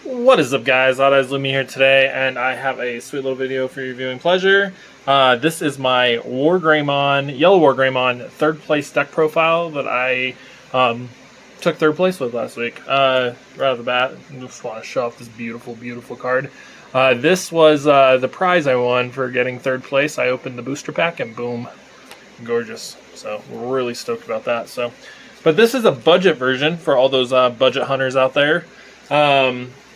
What is up, guys? OddEYES Lumia here today, and I have a sweet little video for your viewing pleasure. This is my WARGREYMON, Yellow WARGREYMON, third place deck profile that I took third place with last week. Right off the bat, I just want to show off this beautiful, beautiful card. This was the prize I won for getting third place. I opened the booster pack, and boom, gorgeous. So we're really stoked about that. But this is a budget version for all those budget hunters out there.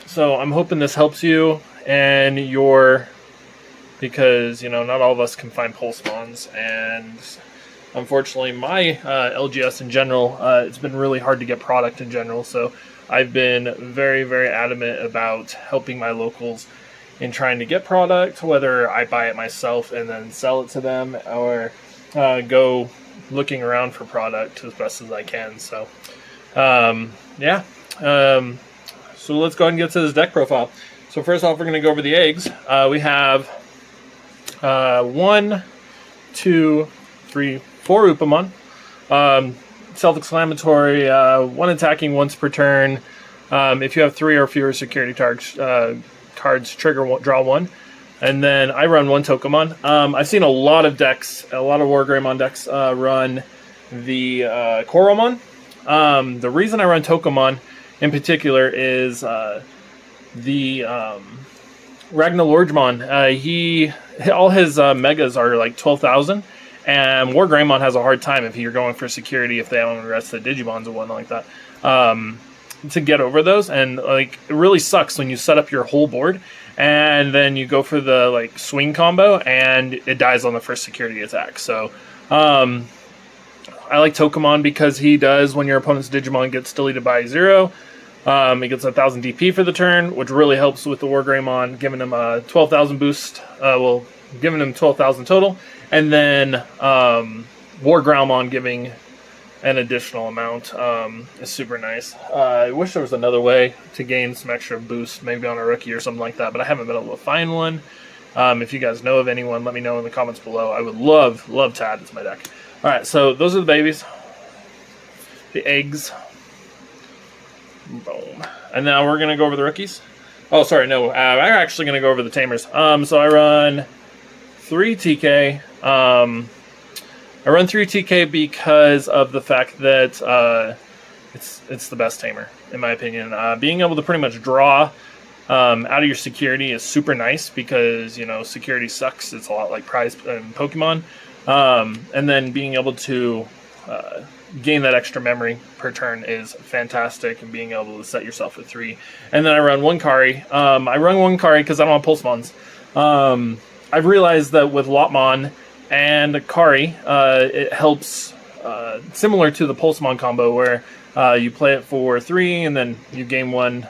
So I'm hoping this helps you and because, you know, not all of us can find Pulsemons, and unfortunately my LGS in general, it's been really hard to get product in general, so I've been very, very adamant about helping my locals in trying to get product, whether I buy it myself and then sell it to them, or go looking around for product as best as I can. So, yeah. So let's go ahead and get to this deck profile. So first off, we're going to go over the eggs. We have 1, 2, 3, 4 Upamon. Self-exclamatory, 1 attacking once per turn. If you have 3 or fewer security cards, trigger draw 1. And then I run 1 Tokamon. I've seen a lot of decks, a lot of WARGREYMON decks run the Coromon. The reason I run Tokamon in particular is the WARGREYMON. All his megas are like 12,000, and WARGREYMON has a hard time if you're going for security, if they own the rest of the Digimons and whatnot like that, to get over those. And like, it really sucks when you set up your whole board and then you go for the like swing combo and it dies on the first security attack. So I like Tokamon because he does, when your opponent's Digimon gets deleted by 0, it gets 1,000 DP for the turn, which really helps with the WARGREYMON, giving him a 12,000 boost, giving him 12,000 total, and then WARGREYMON giving an additional amount is super nice. I wish there was another way to gain some extra boost, maybe on a rookie or something like that, but I haven't been able to find one. If you guys know of anyone, let me know in the comments below. I would love to add it to my deck. Alright, so those are the babies. The eggs. Boom. And now we're going to go over the rookies. Oh, sorry, no. I'm actually going to go over the tamers. So I run 3 TK. I run 3 TK because of the fact that it's the best tamer, in my opinion. Being able to pretty much draw out of your security is super nice because, you know, security sucks. It's a lot like prize in Pokemon. And then being able to gain that extra memory per turn is fantastic, and being able to set yourself at 3. And then I run 1 Kari. I run 1 Kari because I don't want Pulsemons. I've realized that with Lotmon and Kari, it helps, similar to the Pulsemon combo, where you play it for 3 and then you gain 1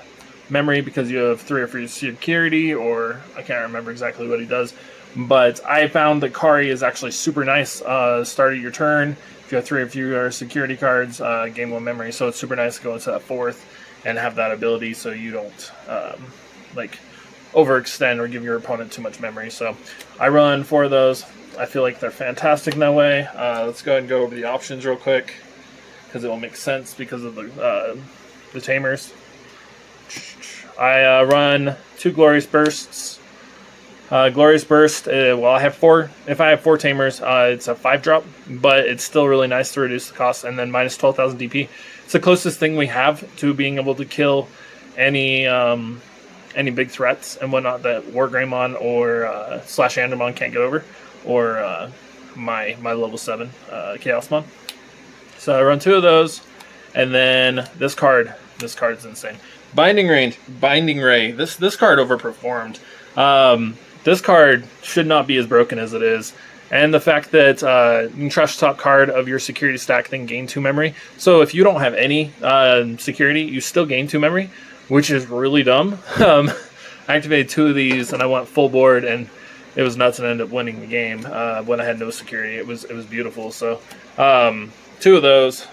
memory because you have 3 or 4 security, or I can't remember exactly what he does. But I found that Kari is actually super nice. Start of your turn, if you have 3 or fewer security cards, gain 1 memory. So it's super nice to go into that 4th and have that ability, so you don't like overextend or give your opponent too much memory. So I run 4 of those. I feel like they're fantastic in that way. Let's go ahead and go over the options real quick, because it will make sense because of the tamers. I run 2 Glorious Bursts. Glorious Burst, well, I have 4. If I have 4 tamers, it's a 5-drop, but it's still really nice to reduce the cost. And then minus 12,000 DP. It's the closest thing we have to being able to kill any big threats and whatnot that WARGREYMON or /Andromon can't get over, or my level 7 Chaosmon. So I run 2 of those, and then this card is insane. Binding Ray. This card overperformed. This card should not be as broken as it is. And the fact that you can trash the top card of your security stack, then gain 2 memory. So if you don't have any security, you still gain 2 memory, which is really dumb. I activated 2 of these, and I went full board, and it was nuts, and ended up winning the game when I had no security. It was beautiful. So 2 of those.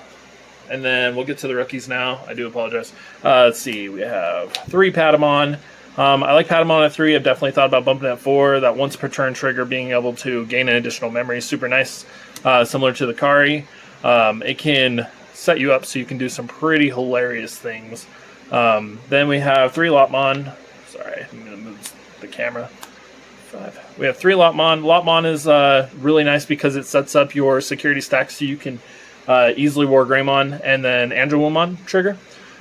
And then we'll get to the rookies now. I do apologize. Let's see. We have 3 Patamon. I like Patamon at 3. I've definitely thought about bumping it at 4. That once per turn trigger, being able to gain an additional memory is super nice. Similar to the Kari. It can set you up so you can do some pretty hilarious things Then we have 3 Lotmon. Sorry, I'm going to move the camera. 5. We have 3 Lotmon. Lotmon is really nice because it sets up your security stack so you can easily WARGREYMON and then INDIVIUAL trigger.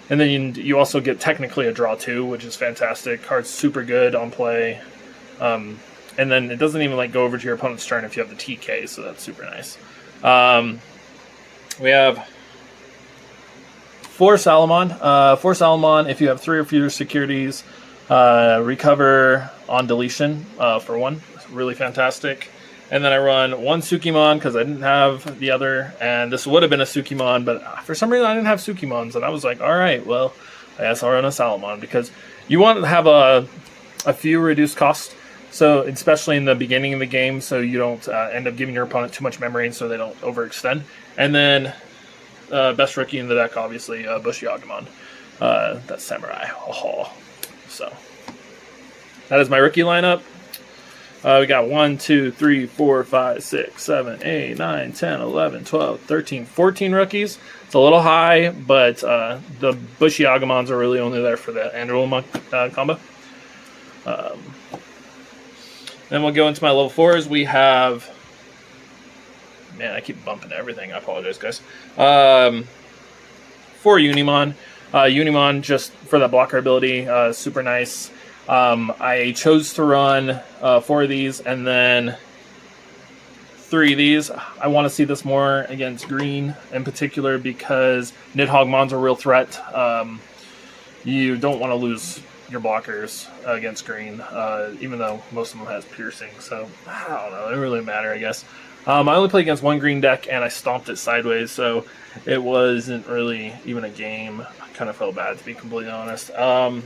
And then you also get technically a draw 2, which is fantastic. Card's super good on play. And then it doesn't even like go over to your opponent's turn if you have the TK, so that's super nice. We have 4 Salamon. 4 Salamon, if you have 3 or fewer securities, recover on deletion for 1. It's really fantastic. And then I run 1 Sukimon because I didn't have the other, and this would have been a Sukimon, but for some reason I didn't have Sukimons, and I was like, all right, well, I guess I'll run a Salamon because you want to have a few reduced cost. So especially in the beginning of the game, so you don't end up giving your opponent too much memory, and so they don't overextend. And then best rookie in the deck, obviously, WARGREYMON. That's Samurai. Oh. So that is my rookie lineup. We got 1, 2, 3, 4, 5, 6, 7, 8, 9, 10, 11, 12, 13, 14 rookies. It's a little high, but the WARGREYMONs are really only there for the INDIVIUAL combo. Then we'll go into my level 4s. We have... Man, I keep bumping everything. I apologize, guys. 4 Unimon. Unimon, just for that blocker ability, super nice. I chose to run 4 of these and then 3 of these. I want to see this more against green in particular because Nidhoggmon's a real threat. You don't want to lose your blockers against green, even though most of them has piercing. So, I don't know. It doesn't really matter, I guess. I only played against 1 green deck, and I stomped it sideways, so it wasn't really even a game. I kind of felt bad, to be completely honest. Then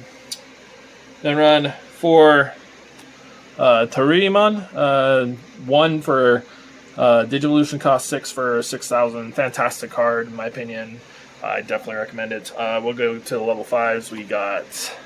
run 4 Digimonday, 1 for Digivolution, cost 6 for 6,000. Fantastic card, in my opinion. I definitely recommend it. We'll go to the level 5s. We got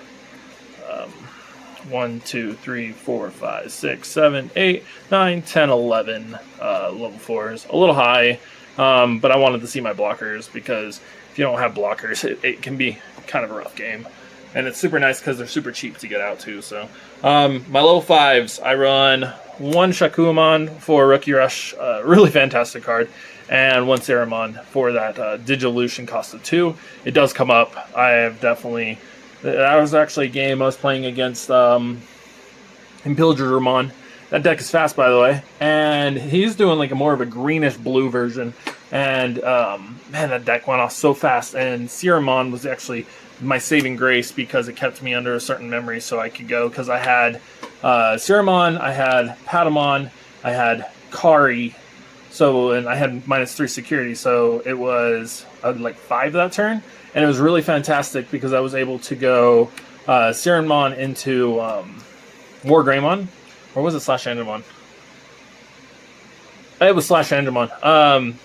1, 2, 3, 4, 5, 6, 7, 8, 9, 10, 11 level 4s. A little high, but I wanted to see my blockers because if you don't have blockers, it can be kind of a rough game. And it's super nice because they're super cheap to get out too. So my level 5s, I run 1 Shakuamon for Rookie Rush, really fantastic card, and 1 Saramon for that Digivolution cost of 2. It does come up. I have definitely... That was actually a game I was playing against Impilgermon. That deck is fast, by the way. And he's doing like a more of a greenish-blue version. And, man, that deck went off so fast. And Saramon was actually my saving grace because it kept me under a certain memory so I could go. Because I had Saramon, I had Patamon, I had Kari. So, and I had -3 security. So it was like 5 that turn. And it was really fantastic because I was able to go Saramon into WARGREYMON. Or was it /Andromon? It was /Andromon.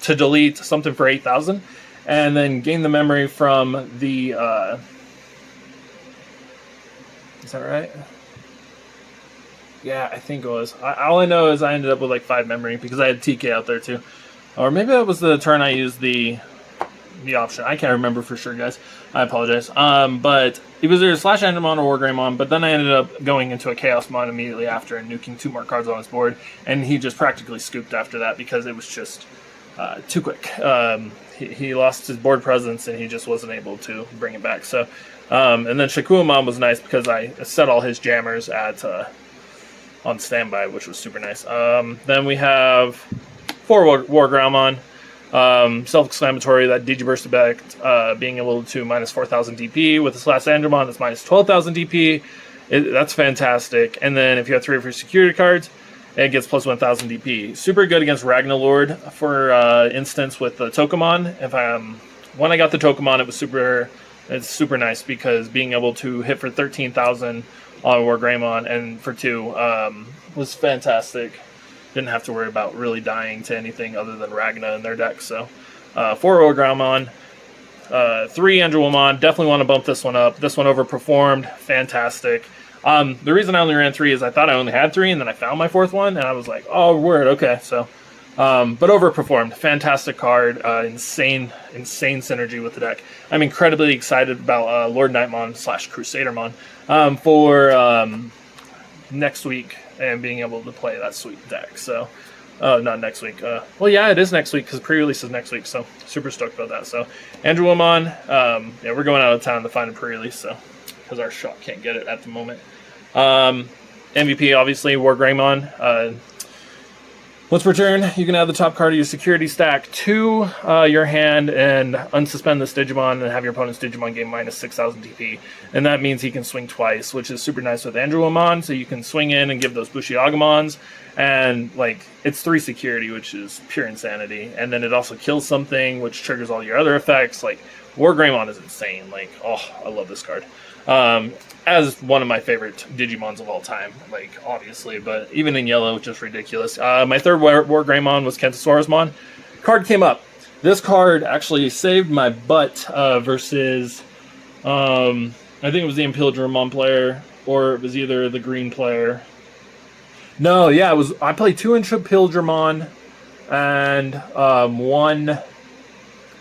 To delete something for 8,000. And then gain the memory from the... is that right? Yeah, I think it was. All I know is I ended up with like 5 memory because I had TK out there too. Or maybe that was the turn I used the option. I can't remember for sure, guys. I apologize. But it was either /Andromon or WARGREYMON, but then I ended up going into a Chaosmon immediately after and nuking 2 more cards on his board, and he just practically scooped after that because it was just too quick. He lost his board presence and he just wasn't able to bring it back. So, and then Shakuamon was nice because I set all his jammers at on standby, which was super nice. Then we have 4 WARGREYMON. Self-exclamatory, that Digiburst effect, being able to -4,000 DP with the /Andromon, that's -12,000 DP. That's fantastic. And then if you have 3 of your security cards, it gets +1,000 DP. Super good against Ragnalord, for instance, with the Tokamon. When I got the Tokamon, it's super nice because being able to hit for 13,000 on WARGREYMON and for 2 was fantastic. Didn't have to worry about really dying to anything other than Ragna in their deck. So 4 WARGREYMON, 3 INDIVIUAL. Definitely want to bump this one up. This one overperformed. Fantastic. The reason I only ran 3 is I thought I only had 3, and then I found my 4th one, and I was like, oh, word, okay. So But overperformed. Fantastic card. Insane synergy with the deck. I'm incredibly excited about Lord Nightmon / Crusadermon for next week and being able to play that sweet deck. So, not next week. Well, yeah, it is next week because pre-release is next week. So, super stoked about that. So, INDIVIUAL, yeah, we're going out of town to find a pre-release. So, because our shop can't get it at the moment. MVP, obviously, WARGREYMON. Once per turn, you can add the top card of your security stack to your hand and unsuspend this Digimon and have your opponent's Digimon gain minus 6,000 DP. And that means he can swing twice, which is super nice with INDIVIUAL. So you can swing in and give those Bushiagamons. And, like, it's 3 security, which is pure insanity. And then it also kills something, which triggers all your other effects. Like, WARGREYMON is insane. Like, oh, I love this card. As one of my favorite Digimons of all time, like, obviously, but even in yellow, just ridiculous. My third WARGREYMON was Kentosaurusmon. Card came up. This card actually saved my butt versus, I think it was the Impildramon player, or it was either the green player. No, yeah, it was. I played 2 Impildramon and 1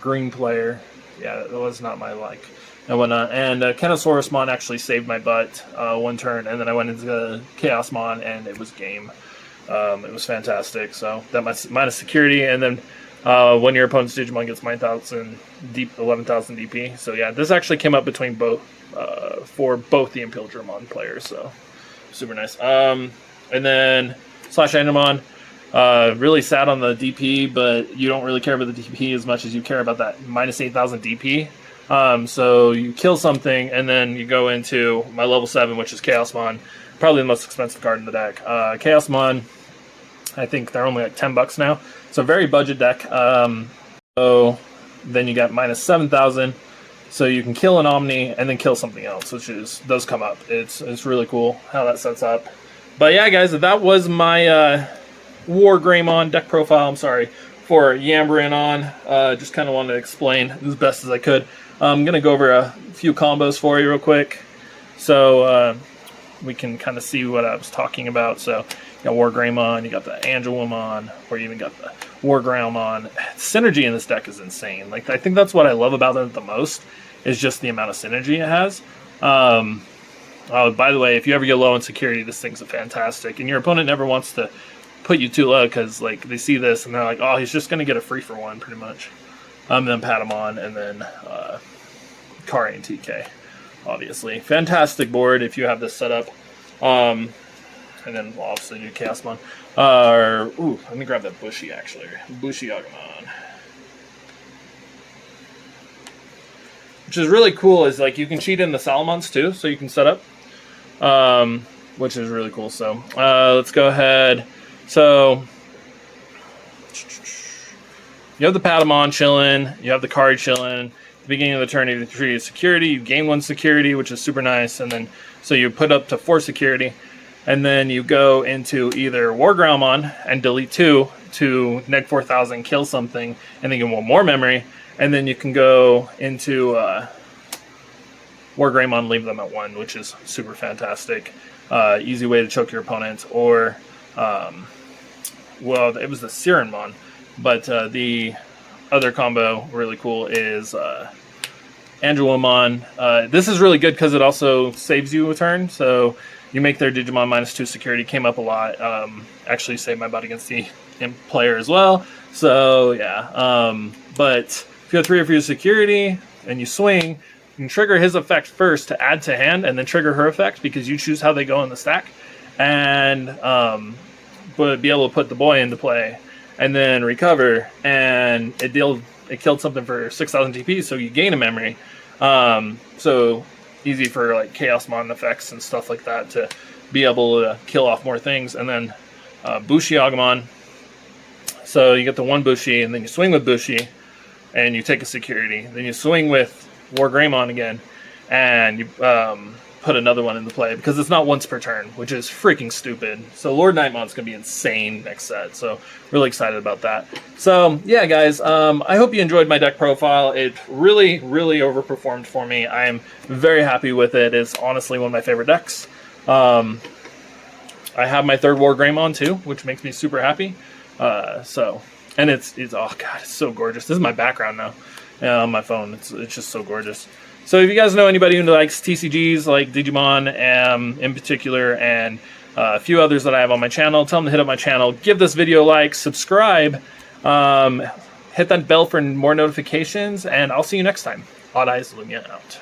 green player. Yeah, that was not my like. And whatnot. And Kentosaurusmon actually saved my butt one turn, and then I went into Chaosmon, and it was game. It was fantastic. So that minus security, and then when your opponent's Digimon gets 11,000 DP. So yeah, this actually came up between both for both the Impildramon players. So super nice. And then /Endermon. Really sad on the DP, but you don't really care about the DP as much as you care about that minus 8,000 DP. So you kill something, and then you go into my level 7, which is Chaosmon, probably the most expensive card in the deck. Chaosmon, I think they're only like $10 now. So very budget deck. So then you got minus 7,000, so you can kill an Omni and then kill something else, which is does come up. It's really cool how that sets up. But yeah, guys, that was my WARGREYMON deck profile. I'm sorry for yammering on. Just kind of wanted to explain as best as I could. I'm going to go over a few combos for you real quick so we can kind of see what I was talking about. So you got WARGREYMON, you got the INDIVIUAL, or you even got the WARGREYMON. Synergy in this deck is insane. Like, I think that's what I love about it the most, is just the amount of synergy it has. Oh, by the way, if you ever get low in security, this thing's fantastic. And your opponent never wants to put you too low because, like, they see this and they're like, oh, he's just going to get a free for one, pretty much. Then Patamon, and then Kari and TK, obviously. Fantastic board if you have this set up. And then we'll obviously do Chaosmon. Ooh, let me grab that Bushy, actually. Bushiagamon. Which is really cool is, like, you can cheat in the Salamons, too, so you can set up. Which is really cool. So, let's go ahead. So, you have the Patamon chilling, you have the Kari chilling. At the beginning of the turn, if you treat security, you gain 1 security, which is super nice. And then, so you put up to 4 security. And then you go into either WARGREYMON and delete 2 to neg 4,000, kill something, and then you get 1 more memory. And then you can go into WARGREYMON, leave them at 1, which is super fantastic. Easy way to choke your opponent. Or, well, it was the Sirenmon. But the other combo, really cool, is INDIVIUAL. This is really good because it also saves you a turn. So you make their Digimon minus 2 security. Came up a lot. Actually saved my butt against the Imp player as well. So, yeah. But if you have 3 of your security and you swing, you can trigger his effect first to add to hand and then trigger her effect because you choose how they go in the stack. And be able to put the boy into play. And then recover, and it killed something for 6,000 DP, so you gain a memory. So easy for like Chaosmon effects and stuff like that to be able to kill off more things. And then Bushiagamon. So you get the 1 Bushi, and then you swing with Bushi, and you take a security. Then you swing with WARGREYMON again, and you put another one into play because it's not once per turn, which is freaking stupid. So Lord Nightmon's gonna be insane next set, so really excited about that. So yeah, guys, I hope you enjoyed my deck profile. It really overperformed for me. I am very happy with it. It's honestly one of my favorite decks. I have my 3rd WARGREYMON too, which makes me super happy. And it's oh god, it's so gorgeous. This is my background now on my phone. It's just so gorgeous. So if you guys know anybody who likes TCGs like Digimon in particular, and a few others that I have on my channel, tell them to hit up my channel, give this video a like, subscribe, hit that bell for more notifications, and I'll see you next time. OddEYES Lumia out.